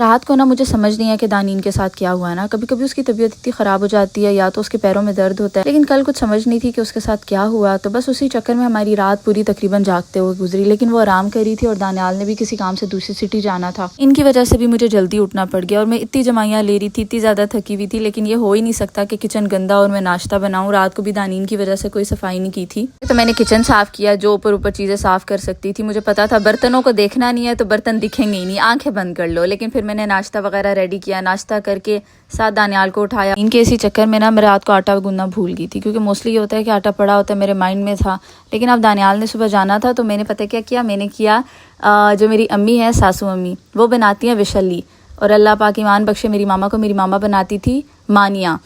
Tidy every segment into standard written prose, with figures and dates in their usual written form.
रात को ना मुझे समझ नहीं है कि दानीन के साथ क्या हुआ है ना, कभी कभी उसकी तबीयत इतनी ख़राब हो जाती है या तो उसके पैरों में दर्द होता है, लेकिन कल कुछ समझ नहीं थी कि उसके साथ क्या हुआ। तो बस उसी चक्कर में हमारी रात पूरी तकरीबन जागते हुए गुजरी, लेकिन वो आराम कर रही थी और दानियाल ने भी किसी काम से दूसरी सिटी जाना था। इनकी वजह से भी मुझे जल्दी उठना पड़ गया और मैं इतनी जमाइयाँ ले रही थी, इतनी ज़्यादा थकी हुई थी, लेकिन ये हो ही नहीं सकता कि किचन गंदा और मैं नाश्ता बनाऊँ। रात को भी दानीन की वजह से कोई सफाई नहीं की थी, तो मैंने किचन साफ़ किया, जो ऊपर ऊपर चीज़ें साफ़ कर सकती थी। मुझे पता था बर्तनों को देखना नहीं है तो बर्तन दिखेंगे ही नहीं, आंखें बंद कर लो। लेकिन फिर मैंने नाश्ता वगैरह रेडी किया, नाश्ता करके साथ दानियाल को उठाया। इनके इसी चक्कर में ना मैं रात को आटा गूंदना भूल गई थी, क्योंकि मोस्टली ये होता है कि आटा पड़ा होता है, मेरे माइंड में था। लेकिन अब दानियाल ने सुबह जाना था तो मैंने पता क्या किया, मैंने किया जो मेरी अम्मी है, सासू अम्मी, वो बनाती हैं विशल्ली, और अल्लाह पाक ईमान बख्शे मेरी मामा को, मेरी मामा बनाती थी मानिया।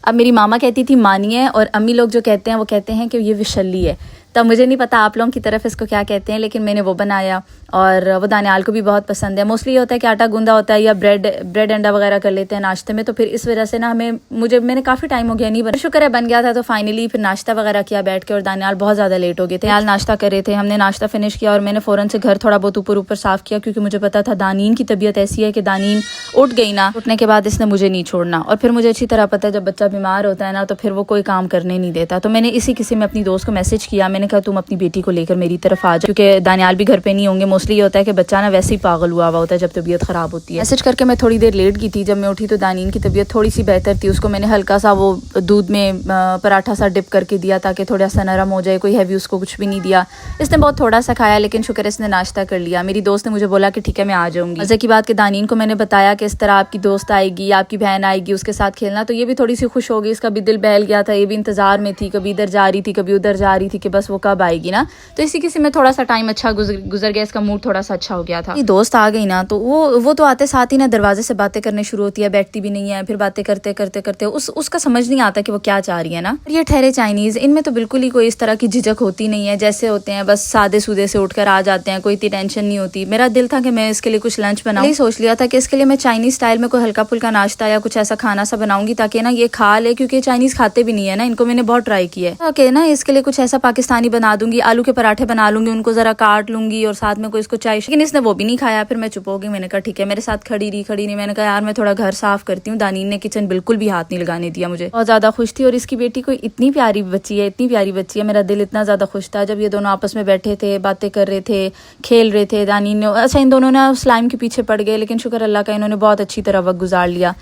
अब मेरी मामा कहती थी मानिया और अम्मी लोग जो कहते हैं वो कहते हैं कि ये विशल्ली है। तब मुझे नहीं पता आप लोगों की तरफ इसको क्या कहते हैं, लेकिन मैंने वो बनाया और वो दानियाल को भी बहुत पसंद है। मोस्टली ये होता है कि आटा गूंदा होता है या ब्रेड अंडा वगैरह कर लेते हैं नाश्ते में, तो फिर इस वजह से ना मैंने काफ़ी टाइम हो गया नहीं बना, शुक्र है बन गया था। तो फाइनली फिर नाश्ता वगैरह किया बैठ के, और दानियाल बहुत ज़्यादा लेट हो गए थे। दानियाल नाश्ता कर रहे थे, हमने नाश्ता फिनिश किया और मैंने फ़ौरन से घर थोड़ा बहुत ऊपर साफ़ किया, क्योंकि मुझे पता था दानीन की तबीयत ऐसी है कि दानीन उठ गई ना, उठने के बाद इसने मुझे नहीं छोड़ना। और फिर मुझे अच्छी तरह पता है जब बच्चा बीमार होता है ना तो फिर वो कोई काम करने नहीं देता। तो मैंने इसी किसी में अपनी दोस्त को मैसेज किया, मैंने कहा तुम अपनी बेटी को लेकर मेरी तरफ आ जाओ, क्योंकि दानियाल भी घर पे नहीं होंगे। मोस्टली ये होता है कि बच्चा ना वैसे ही पागल हुआ होता है जब तबीयत ख़राब होती है। मैसेज करके मैं थोड़ी देर लेट गई थी। जब मैं उठी तो दानीन की तबीयत थोड़ी सी बेहतर थी। उसको मैंने हल्का सा वो दूध में पराठा सा डिप करके दिया ताकि थोड़ा सा नरम हो जाए, कोई हैवी उसको कुछ भी नहीं दिया। इसने बहुत थोड़ा सा खाया, लेकिन शुक्र है इसने नाश्ता कर लिया। मेरी दोस्त ने मुझे बोला कि ठीक है मैं आ जाऊँगी। मज़े की बात कि दानीन को मैंने बताया कि इस तरह आपकी दोस्त आएगी, आपकी बहन आएगी, उसके साथ खेलना, तो ये भी थोड़ी सी खुश हो गई। इसका भी दिल बहल गया था, ये भी इंतज़ार में थी, कभी इधर जा रही थी कभी उधर जा रही थी कि बस वो कब आएगी ना। तो इसी किसी में थोड़ा सा टाइम अच्छा गुजर गया, इसका मूड थोड़ा सा अच्छा हो गया था। दोस्त आ गई ना तो वो तो आते साथ ही ना दरवाजे से बातें करने शुरू होती है, बैठती भी नहीं है, फिर बातें करते करते उसका समझ नहीं आता कि वो क्या चाह रही है ना। ये ठहरे चाइनीज़, इनमें तो बिल्कुल ही कोई इस तरह की झिझक होती नहीं है, जैसे होते हैं बस सादे सूदे से उठकर आ जाते हैं, कोई इतनी टेंशन नहीं होती। मेरा दिल था कि मैं इसके लिए कुछ लंच बनाऊँ, सोच लिया था कि इसके लिए मैं चाइनीज़ स्टाइल में कोई हल्का फुल्का नाश्ता या कुछ ऐसा खाना सा बनाऊंगी ताकि ना ये खा ले, क्योंकि चाइनीज़ खाते भी नहीं है ना, इनको मैंने बहुत ट्राई किया है। ओके ना, इसके लिए कुछ ऐसा पाकिस्तानी बना दूंगी, आलू के पराठे बना लूंगी, उनको ज़रा काट लूंगी और साथ में कोई इसको चाय। लेकिन इसने वो भी नहीं खाया। फिर मैं चुप हो गई, मैंने कहा ठीक है, मेरे साथ खड़ी नहीं। मैंने कहा यार मैं थोड़ा घर साफ करती हूँ। दानीन ने किचन बिल्कुल भी हाथ नहीं लगाने दिया, मुझे बहुत ज़्यादा खुश थी। और इसकी बेटी कोई इतनी प्यारी बच्ची है, मेरा दिल इतना ज़्यादा खुश था जब ये दोनों आपस में बैठे थे, बातें कर रहे थे, खेल रहे थे। दानीन ने अच्छा इन दोनों ने स्लाइम के पीछे पड़ गए, लेकिन शुक्र अल्लाह का इन्होंने बहुत अच्छी तरह वक्त गुजार लिया।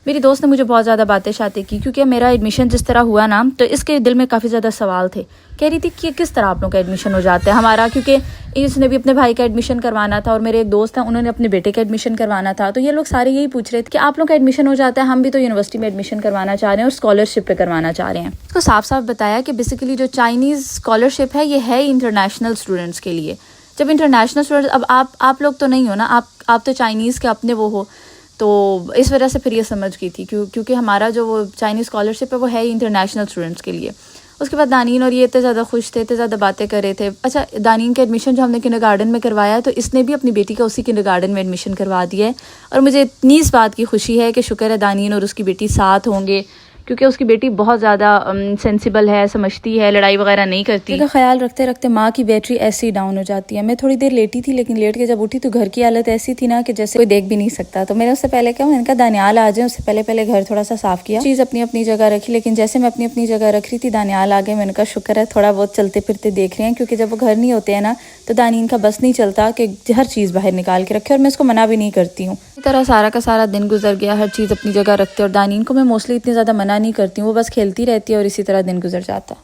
मेरी दोस्त ने मुझे बहुत ज़्यादा बातें शातें की, क्योंकि मेरा एडमिशन जिस तरह हुआ ना तो इसके दिल में काफ़ी ज़्यादा सवाल थे। कह रही थी कि किस तरह आप लोग का एडमिशन हो जाता है हमारा, क्योंकि इसने भी अपने भाई का एडमिशन करवाना था और मेरे एक दोस्त हैं उन्होंने अपने बेटे का एडमिशन करवाना था। तो ये लोग सारे यही पूछ रहे थे कि आप लोग का एडमिशन हो जाता है, हम भी तो यूनिवर्सिटी में एडमिशन करवाना चाह रहे हैं और स्कॉलरशिप पे करवाना चाह रहे हैं। तो साफ साफ बताया कि बेसिकली जो चाइनीज़ स्कॉलरशिप है ये है इंटरनेशनल स्टूडेंट्स के लिए। जब इंटरनेशनल स्टूडेंट्स, अब आप लोग तो नहीं हो ना, आप तो चाइनीज़ के अपने वो हो, तो इस वजह से फिर ये समझ गई थी क्योंकि हमारा जो वो चाइनीज़ स्कॉलरशिप है वो है इंटरनेशनल स्टूडेंट्स के लिए। उसके बाद दानीन और ये इतने ज़्यादा खुश थे, इतने ज़्यादा बातें कर रहे थे। अच्छा, दानीन का एडमिशन जो हमने किंडरगार्टन में करवाया है तो इसने भी अपनी बेटी का उसी किंडरगार्टन में एडमिशन करवा दिया है। और मुझे इतनी इस बात की खुशी है कि शुक्र है दानीन और उसकी बेटी साथ होंगे, क्योंकि उसकी बेटी बहुत ज़्यादा सेंसिबल है, समझती है, लड़ाई वगैरह नहीं करती। इसका ख्याल रखते रखते माँ की बैटरी ऐसे ही डाउन हो जाती है। मैं थोड़ी देर लेटी थी, लेकिन लेट के जब उठी तो घर की हालत ऐसी थी ना कि जैसे कोई देख भी नहीं सकता। तो मैंने उससे पहले क्या, मैंने कहा दानियाल आ जाए, उससे पहले घर थोड़ा सा साफ किया, चीज़ अपनी अपनी जगह रखी। लेकिन जैसे मैं अपनी जगह रख रही थी दानियाल आ गए। मैंने कहा शुक्र है थोड़ा बहुत चलते फिरते देख रहे हैं, क्योंकि जब वो घर नहीं होते हैं ना तो दानीन का बस नहीं चलता कि हर चीज़ बाहर निकाल के रखे, और मैं इसको मना भी नहीं करती हूँ। इस तरह सारा का सारा दिन गुजर गया, हर चीज़ अपनी जगह रखते। और दानीन को मैं मोस्टली इतनी ज़्यादा मना नहीं करती हूँ, वो बस खेलती रहती है और इसी तरह दिन गुजर जाता।